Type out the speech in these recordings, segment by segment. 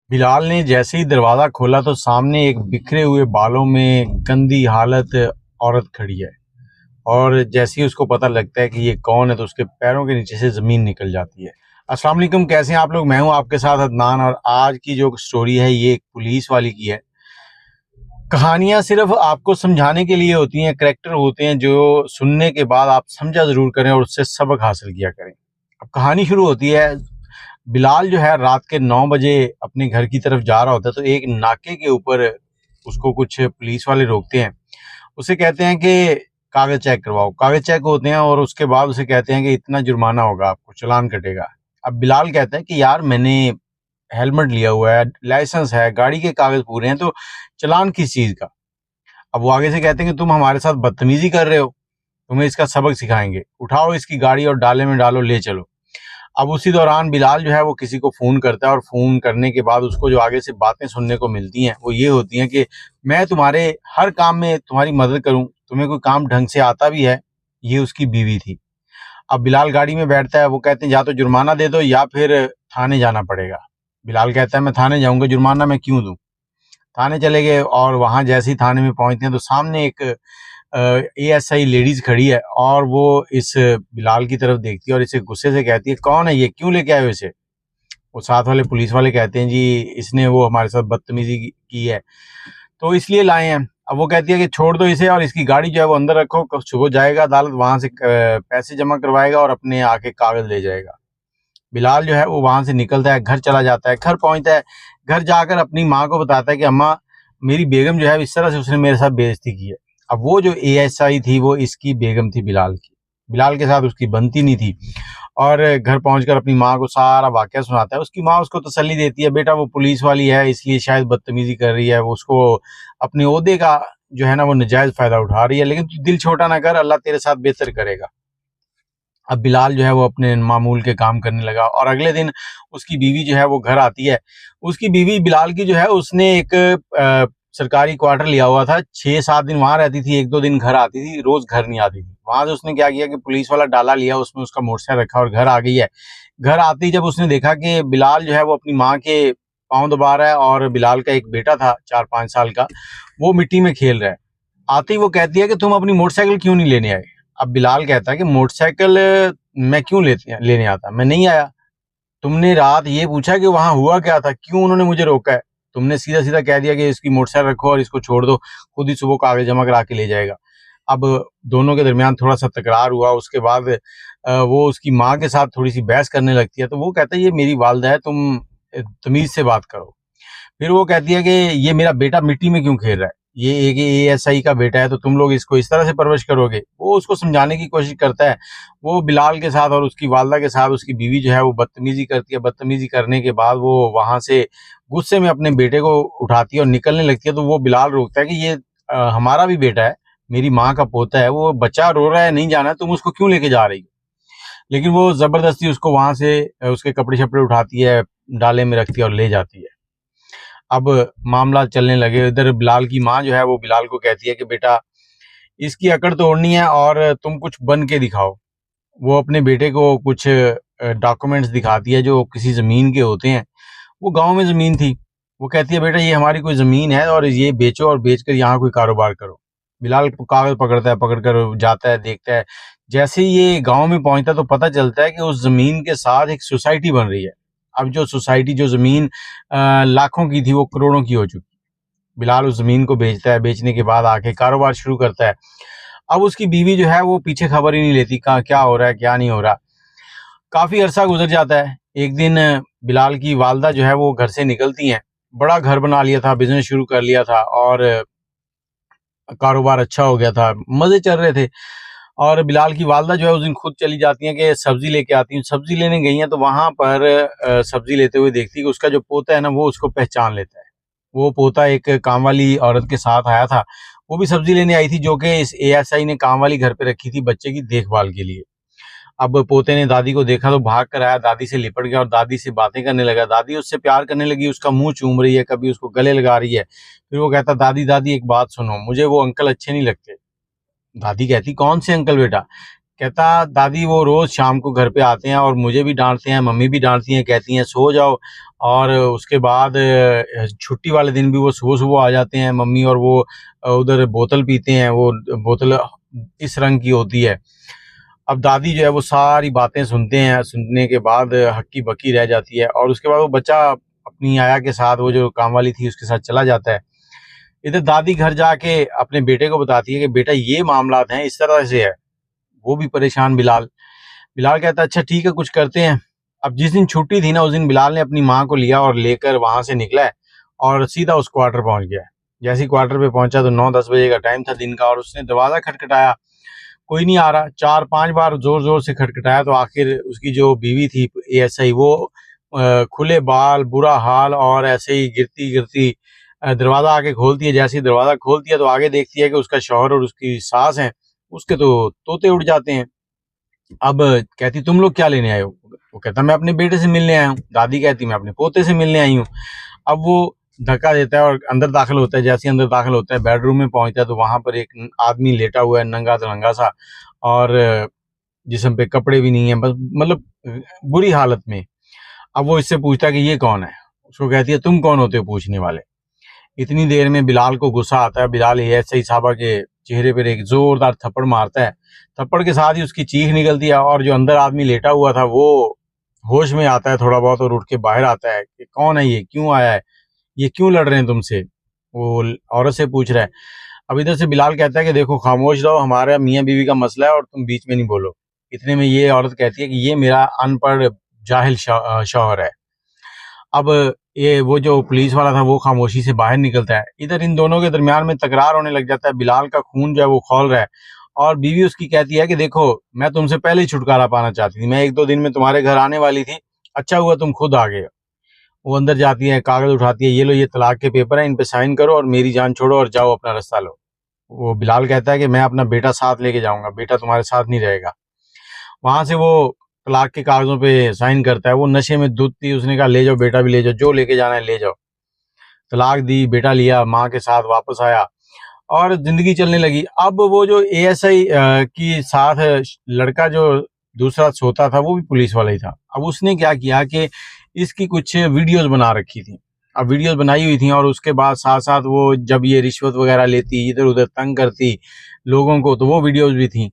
बिलाल ने जैसे ही दरवाज़ा खोला तो सामने एक बिखरे हुए बालों में गंदी हालत औरत खड़ी है। और जैसे ही उसको पता लगता है कि ये कौन है तो उसके पैरों के नीचे से ज़मीन निकल जाती है। अस्सलाम वालेकुम, कैसे हैं आप लोग? मैं हूं आपके साथ अदनान, और आज की जो स्टोरी है ये एक पुलिस वाली की है। कहानियां सिर्फ आपको समझाने के लिए होती हैं, करैक्टर होते हैं जो सुनने के बाद आप समझा ज़रूर करें और उससे सबक हासिल किया करें। अब कहानी शुरू होती है। बिलाल जो है रात के 9 बजे अपने घर की तरफ जा रहा होता है, तो एक नाके के ऊपर उसको कुछ पुलिस वाले रोकते हैं। उसे कहते हैं कि कागज़ चेक करवाओ। कागज़ चेक होते हैं और उसके बाद उसे कहते हैं कि इतना जुर्माना होगा, आपको चालान कटेगा। अब बिलाल कहता है कि यार मैंने हेलमेट लिया हुआ है, लाइसेंस है, गाड़ी के कागज़ पूरे हैं, तो चालान किस चीज़ का? अब वो आगे से कहते हैं कि तुम हमारे साथ बदतमीज़ी कर रहे हो, तुम्हें इसका सबक सिखाएँगे। उठाओ इसकी गाड़ी और डाले में डालो, ले चलो। अब उसी दौरान बिलाल जो है वो किसी को फ़ोन करता है, और फ़ोन करने के बाद उसको जो आगे से बातें सुनने को मिलती हैं वो ये होती हैं कि मैं तुम्हारे हर काम में तुम्हारी मदद करूं, तुम्हें कोई काम ढंग से आता भी है। ये उसकी बीवी थी। अब बिलाल गाड़ी में बैठता है, वो कहते हैं या तो जुर्माना दे दो या फिर थाने जाना पड़ेगा। बिलाल कहता है मैं थाने जाऊंगा, जुर्माना मैं क्यों दूं। थाने चले गए, और वहां जैसे ही थाने में पहुंचते हैं तो सामने एक एएसआई लेडीज खड़ी है, और वो इस बिलाल की तरफ देखती है और इसे गुस्से से कहती है कौन है ये, क्यों लेके आए हो इसे। वो साथ वाले पुलिस वाले कहते हैं जी इसने वो हमारे साथ बदतमीजी की है तो इसलिए लाए हैं। अब वो कहती है कि छोड़ दो इसे, और इसकी गाड़ी जो है वो अंदर रखो, सुबह जाएगा अदालत, वहां से पैसे जमा करवाएगा और अपने आके कागज ले जाएगा। बिलाल जो है वो वहां से निकलता है, घर चला जाता है। घर पहुंचता है, घर जाकर अपनी माँ को बताता है कि अम्मा, मेरी बेगम जो है इस तरह से उसने मेरे साथ बेइज्जती की है। अब वो जो एएसआई थी वो इसकी बेगम थी, बिलाल की। बिलाल के साथ उसकी बनती नहीं थी, और घर पहुंचकर अपनी माँ को सारा वाकया सुनाता है। उसकी माँ उसको तसल्ली देती है, बेटा वो पुलिस वाली है इसलिए शायद बदतमीजी कर रही है, वो उसको अपने ओहदे का जो है ना वो नजायज फायदा उठा रही है, लेकिन तू दिल छोटा ना कर, अल्लाह तेरे साथ बेहतर करेगा। अब बिलाल जो है वो अपने मामूल के काम करने लगा, और अगले दिन उसकी बीवी जो है वो घर आती है। उसकी बीवी बिलाल की जो है उसने एक सरकारी क्वार्टर लिया हुआ था, 6-7 दिन वहां रहती थी, 1-2 दिन घर आती थी, रोज घर नहीं आती थी। वहां से उसने क्या किया कि पुलिस वाला डाला लिया, उसमें उसका मोटरसाइकिल रखा और घर आ गई है। घर आते ही जब उसने देखा कि बिलाल जो है वो अपनी माँ के पाँव दबा रहा है, और बिलाल का एक बेटा था 4-5 साल का, वो मिट्टी में खेल रहा है। आते ही वो कहती है कि तुम अपनी मोटरसाइकिल क्यों नहीं लेने आए। अब बिलाल कहता है कि मोटरसाइकिल मैं क्यों लेने आता, मैं नहीं आया। तुमने रात ये पूछा कि वहां हुआ क्या था, क्यों उन्होंने मुझे रोका है। तुमने सीधा सीधा कह दिया कि इसकी मोटरसाइकिल रखो और इसको छोड़ दो, खुद ही सुबह कागज जमा करा के ले जाएगा। अब दोनों के दरमियान थोड़ा सा तकरार हुआ। उसके बाद वो उसकी माँ के साथ थोड़ी सी बहस करने लगती है, तो वो कहता है ये मेरी वालदा है, तुम तमीज से बात करो। फिर वो कहती है कि ये मेरा बेटा मिट्टी में क्यों खेल रहा है, ये एक एएसआई का बेटा है, तो तुम लोग इसको इस तरह से परवरिश करोगे। वो उसको समझाने की कोशिश करता है। वो बिलाल के साथ और उसकी वालदा के साथ उसकी बीवी जो है वो बदतमीजी करती है। बदतमीजी करने के बाद वो वहां से गुस्से में अपने बेटे को उठाती है और निकलने लगती है। तो वो बिलाल रोकता है कि ये हमारा भी बेटा है, मेरी माँ का पोता है, वो बच्चा रो रहा है, नहीं जाना है, तुम उसको क्यों लेके जा रही हो। लेकिन वो जबरदस्ती उसको वहां से उसके कपड़े शपड़े उठाती है, डाले में रखती है और ले जाती है। अब मामला चलने लगे। इधर बिलाल की माँ जो है वो बिलाल को कहती है कि बेटा इसकी अकड़ तोड़नी है और तुम कुछ बन के दिखाओ। वो अपने बेटे को कुछ डॉक्यूमेंट्स दिखाती है जो किसी ज़मीन के होते हैं। वो गांव में ज़मीन थी। वो कहती है बेटा ये हमारी कोई ज़मीन है और ये बेचो, और बेचकर यहाँ कोई कारोबार करो। बिलाल कागज़ पकड़ता है, पकड़ कर जाता है, देखता है। जैसे ही ये गांव में पहुंचता है तो पता चलता है कि उस ज़मीन के साथ एक सोसाइटी बन रही है। अब जो सोसाइटी, जो ज़मीन लाखों की थी, वो करोड़ों की हो चुकी। बिलाल उस ज़मीन को बेचता है, बेचने के बाद आके कारोबार शुरू करता है। अब उसकी बीवी जो है वो पीछे खबर ही नहीं लेती, कहाँ क्या हो रहा है क्या नहीं हो रहा। काफ़ी अरसा गुजर जाता है। एक दिन बिलाल की वालदा जो है वो घर से निकलती हैं। बड़ा घर बना लिया था, बिज़नेस शुरू कर लिया था, और कारोबार अच्छा हो गया था, मज़े चल रहे थे। और बिलाल की वालदा जो है उस दिन खुद चली जाती हैं कि सब्ज़ी लेके आती हैं। सब्ज़ी लेने गई हैं तो वहाँ पर सब्ज़ी लेते हुए देखती है कि उसका जो पोता है ना वो उसको पहचान लेता है। वो पोता एक काम वाली औरत के साथ आया था। वो भी सब्ज़ी लेने आई थी, जो कि इस एएसआई ने काम वाली घर पे रखी थी बच्चे की देखभाल के लिए। अब पोते ने दादी को देखा तो भाग कर आया, दादी से लिपट गया और दादी से बातें करने लगा। दादी उससे प्यार करने लगी, उसका मुँह चूम रही है, कभी उसको गले लगा रही है। फिर वो कहता दादी दादी एक बात सुनो, मुझे वो अंकल अच्छे नहीं लगते। दादी कहती कौन से अंकल बेटा। कहता दादी वो रोज शाम को घर पे आते हैं और मुझे भी डांटते हैं, मम्मी भी डांटती हैं, कहती हैं सो जाओ, और उसके बाद छुट्टी वाले दिन भी वो सुबह-सुबह आ जाते हैं मम्मी, और वो उधर बोतल पीते हैं। वो बोतल इस रंग की होती है। अब दादी जो है वो सारी बातें सुनते हैं, सुनने के बाद हक्की-बक्की रह जाती है, और उसके बाद वो बच्चा अपनी आया के साथ, वो जो काम वाली थी उसके साथ चला जाता है। इधर दादी घर जाके अपने बेटे को बताती है कि बेटा ये मामलात हैं, इस तरह से है। वो भी परेशान बिलाल। बिलाल कहता है अच्छा ठीक है, कुछ करते हैं। अब जिस दिन छुट्टी थी ना, उस दिन बिलाल ने अपनी माँ को लिया और लेकर वहां से निकला है और सीधा उस क्वार्टर पहुंच गया है। जैसे ही क्वार्टर पे पहुंचा तो 9-10 बजे का टाइम था दिन का, और उसने दरवाजा खटखटाया, कोई नहीं आ रहा। 4-5 बार जोर जोर से खटखटाया तो आखिर उसकी जो बीवी थी एएसआई, वो खुले बाल, बुरा हाल, और ऐसे ही गिरती गिरती दरवाजा आके खोलती है। जैसे ही दरवाजा खोलती है तो आगे देखती है कि उसका शौहर और उसकी सास हैं। उसके तो तोते उड़ जाते हैं। अब कहती तुम लोग क्या लेने आए हो? वो कहता मैं अपने बेटे से मिलने आया हूँ। दादी कहती मैं अपने पोते से मिलने आई हूँ। अब वो धक्का देता है और अंदर दाखिल होता है। जैसे ही अंदर दाखिल होता है, बेडरूम में पहुंचता है तो वहां पर एक आदमी लेटा हुआ है, नंगा धड़ंगा सा, और जिस्म पे कपड़े भी नहीं है, बस मतलब बुरी हालत में। अब वो इससे पूछता है कि ये कौन है? उसको कहती है तुम कौन होते हो पूछने वाले? इतनी देर में बिलाल को गुस्सा आता है। बिलाल एएसआई साहबा के चेहरे पर एक जोरदार थप्पड़ मारता है। थप्पड़ के साथ ही उसकी चीख निकलती है, और जो अंदर आदमी लेटा हुआ था वो होश में आता है थोड़ा बहुत, और उठ के बाहर आता है कि कौन है ये, क्यों आया है, ये क्यों लड़ रहे हैं तुमसे? वो औरत से पूछ रहा है। अब इधर से बिलाल कहता है कि देखो खामोश रहो, हमारा मियाँ बीवी का मसला है और तुम बीच में नहीं बोलो। इतने में ये औरत कहती है कि ये मेरा अनपढ़ जाहिल शौहर है। अब ये वो जो पुलिस वाला था वो खामोशी से बाहर निकलता है। इधर इन दोनों के दरमियान में तकरार होने लग जाता है। बिलाल का खून जो है वो खौल रहा है, और बीवी उसकी कहती है कि देखो मैं तुमसे पहले ही छुटकारा पाना चाहती थी, मैं 1-2 दिन में तुम्हारे घर आने वाली थी, अच्छा हुआ तुम खुद आ गए हो। वो अंदर जाती है, कागज उठाती है, ये लो ये तलाक के पेपर हैं, इन पे साइन करो और मेरी जान छोड़ो और जाओ अपना रास्ता लो। वो बिलाल कहता है कि मैं अपना बेटा साथ लेके जाऊंगा, बेटा तुम्हारे साथ नहीं रहेगा। वहां से वो तलाक के कागजों पे साइन करता है। वो नशे में धुत थी, उसने कहा ले जाओ बेटा भी ले जाओ, जो लेके जाना है ले जाओ। तलाक दी, बेटा लिया, माँ के साथ वापस आया और जिंदगी चलने लगी। अब वो जो एएसआई की साथ लड़का जो दूसरा सोता था वो भी पुलिस वाला ही था। अब उसने क्या किया कि इसकी कुछ वीडियोस बना रखी थी। अब वीडियोस बनाई हुई थी, और उसके बाद साथ साथ वो जब ये रिश्वत वगैरह लेती, इधर उधर तंग करती लोगों को, तो वो वीडियोस भी थी।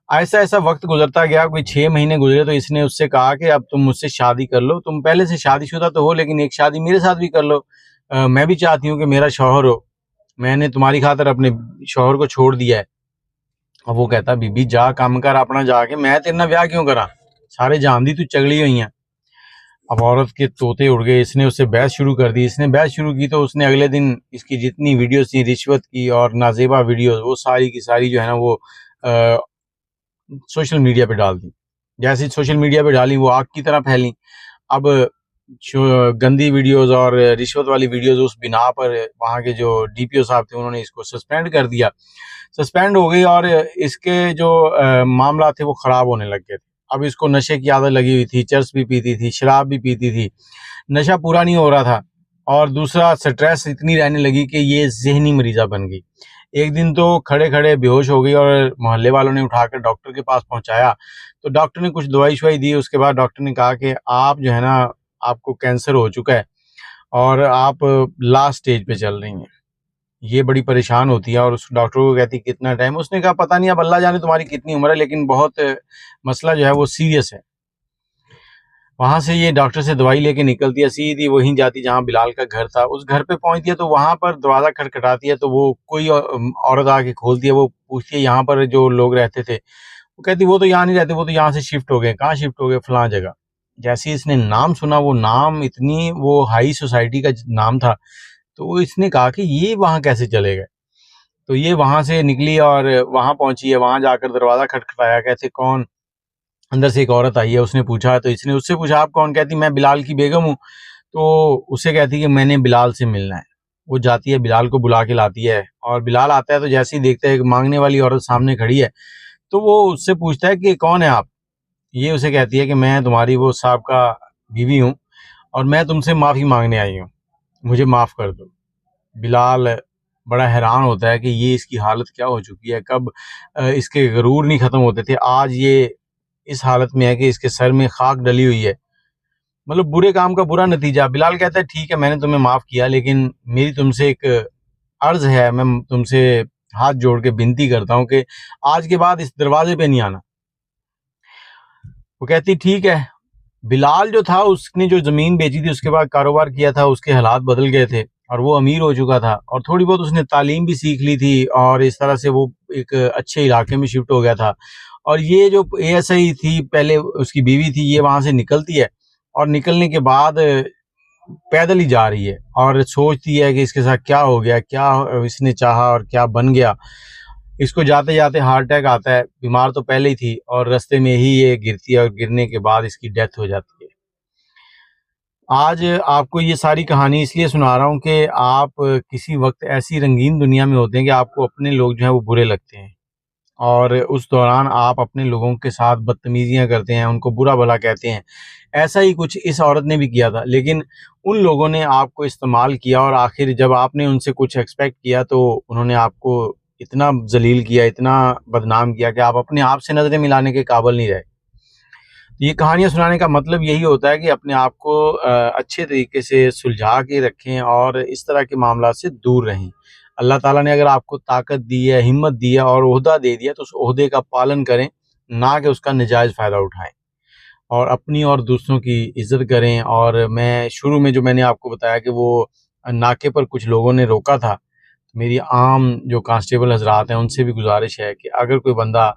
ऐसा ऐसा वक्त गुजरता गया, कोई 6 महीने गुजरे तो इसने उससे कहा कि अब तुम मुझसे शादी कर लो, तुम पहले से शादीशुदा तो हो लेकिन एक शादी मेरे साथ भी कर लो। मैं भी चाहती हूँ कि मेरा शौहर हो, मैंने तुम्हारी खातिर अपने शौहर को छोड़ दिया है। अब वो कहता बीबी जा काम कर अपना जाके, मैं तेरे ना ब्याह क्यों करा, सारे जान दी तू चगली हुई है। अब औरत के तोते उड़ गए। इसने उससे बहस शुरू कर दी। इसने बहस शुरू की तो उसने अगले दिन इसकी जितनी वीडियोस थी रिश्वत की और नाजेबा वीडियोस, वो सारी की सारी जो है ना वो सोशल मीडिया पे डाल दी। जैसे सोशल मीडिया पे डाली वो आग की तरह फैली। अब गंदी वीडियोस और रिश्वत वाली वीडियोस उस बिना पर वहाँ के जो डीपीओ साहब थे उन्होंने इसको सस्पेंड कर दिया। सस्पेंड हो गई, और इसके जो मामला थे वो खराब होने लग गए थे। अब इसको नशे की आदत लगी हुई थी, चर्स भी पीती थी, शराब भी पीती थी, नशा पूरा नहीं हो रहा था, और दूसरा स्ट्रेस इतनी रहने लगी कि ये जहनी मरीजा बन गई। एक दिन तो खड़े खड़े बेहोश हो गई, और मोहल्ले वालों ने उठाकर डॉक्टर के पास पहुंचाया। तो डॉक्टर ने कुछ दवाई शवाई दी। उसके बाद डॉक्टर ने कहा कि आप जो है ना, आपको कैंसर हो चुका है और आप लास्ट स्टेज पे चल रही हैं। ये बड़ी परेशान होती है और उस डॉक्टर को कहती कितना टाइम? उसने कहा पता नहीं, अब अल्लाह जाने तुम्हारी कितनी उम्र है, लेकिन बहुत मसला जो है वो सीरियस है। वहां से ये डॉक्टर से दवाई लेके निकलती है, सीधी वहीं जाती जहां बिलाल का घर था। उस घर पे पहुंचती है तो वहां पर दरवाजा खटखटाती है, तो वो कोई औरत आके खोलती है। वो पूछती है यहाँ पर जो लोग रहते थे? वो कहती वो तो यहाँ नहीं रहते, वो तो यहाँ से शिफ्ट हो गए। कहाँ शिफ्ट हो गए? फलां जगह। जैसे ही इसने नाम सुना, वो नाम इतनी वो हाई सोसाइटी का नाम था, तो वो इसने कहा कि ये वहां कैसे चले गए? तो ये वहां से निकली और वहां पहुंची है। वहां जाकर दरवाजा खटखटाया, कहते कौन? अंदर से एक औरत आई है। उसने पूछा, तो इसने उससे पूछा आप कौन? कहती मैं बिलाल की बेगम हूँ। तो उससे कहती कि मैंने बिलाल से मिलना है। वो जाती है, बिलाल को बुला के लाती है, और बिलाल आता है तो जैसे ही देखता है कि मांगने वाली औरत सामने खड़ी है, तो वो उससे पूछता है कि कौन है आप? ये उसे कहती है कि मैं तुम्हारी वो साहब का बीवी हूँ और मैं तुमसे माफ़ी मांगने आई हूँ, मुझे माफ़ कर दो। बिलाल बड़ा हैरान होता है कि ये इसकी हालत क्या हो चुकी है। कब इसके गरूर नहीं ख़त्म होते थे, आज ये इस हालत में है कि इसके सर में खाक डली हुई है। मतलब बुरे काम का बुरा नतीजा। बिलाल कहता है ठीक है मैंने तुम्हें माफ़ किया, लेकिन मेरी तुमसे एक अर्ज़ है, मैं तुमसे हाथ जोड़ के विनती करता हूँ कि आज के बाद इस दरवाजे पे नहीं आना। वो कहती ठीक है। बिलाल जो था उसने जो ज़मीन बेची थी उसके बाद कारोबार किया था, उसके हालात बदल गए थे और वो अमीर हो चुका था और थोड़ी बहुत उसने तालीम भी सीख ली थी और इस तरह से वो एक अच्छे इलाके में शिफ्ट हो गया था। और ये जो एएसआई थी पहले उसकी बीवी थी, ये वहाँ से निकलती है और निकलने के बाद पैदल ही जा रही है और सोचती है कि इसके साथ क्या हो गया, क्या इसने चाहा और क्या बन गया। इसको जाते जाते हार्ट अटैक आता है, बीमार तो पहले ही थी और रास्ते में ही ये गिरती है और गिरने के बाद इसकी डेथ हो जाती है। आज आपको ये सारी कहानी इसलिए सुना रहा हूँ कि आप किसी वक्त ऐसी रंगीन दुनिया में होते हैं कि आपको अपने लोग जो हैं वो बुरे लगते हैं और उस दौरान आप अपने लोगों के साथ बदतमीजियाँ करते हैं, उनको बुरा भला कहते हैं। ऐसा ही कुछ इस औरत ने भी किया था, लेकिन उन लोगों ने आपको इस्तेमाल किया और आखिर जब आपने उनसे कुछ एक्सपेक्ट किया तो उन्होंने आपको इतना ज़लील किया, इतना बदनाम किया कि आप अपने आप से नज़रें मिलाने के काबिल नहीं रहे। ये कहानियाँ सुनाने का मतलब यही होता है कि अपने आप को अच्छे तरीके से सुलझा के रखें और इस तरह के मामलात से दूर रहें। अल्लाह ताला ने अगर आपको ताकत दी है, हिम्मत दी है और ओहदा दे दिया तो उस ओहदे का पालन करें, ना कि उसका नाजायज़ फ़ायदा उठाएँ। और अपनी और दूसरों की इज़्ज़त करें। और मैं शुरू में जो मैंने आपको बताया कि वो नाके पर कुछ लोगों ने रोका था, मेरी आम जो कांस्टेबल हज़रात हैं उनसे भी गुज़ारिश है कि अगर कोई बंदा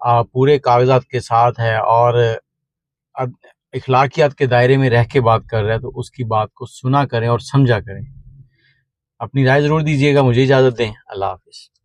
पूरे कागज़ात के साथ है और अब इखलाकियात के दायरे में रह के बात कर रहा है तो उसकी बात को सुना करें और समझा करें। अपनी राय ज़रूर दीजिएगा। मुझे इजाज़त दें। अल्लाह हाफ़िज़।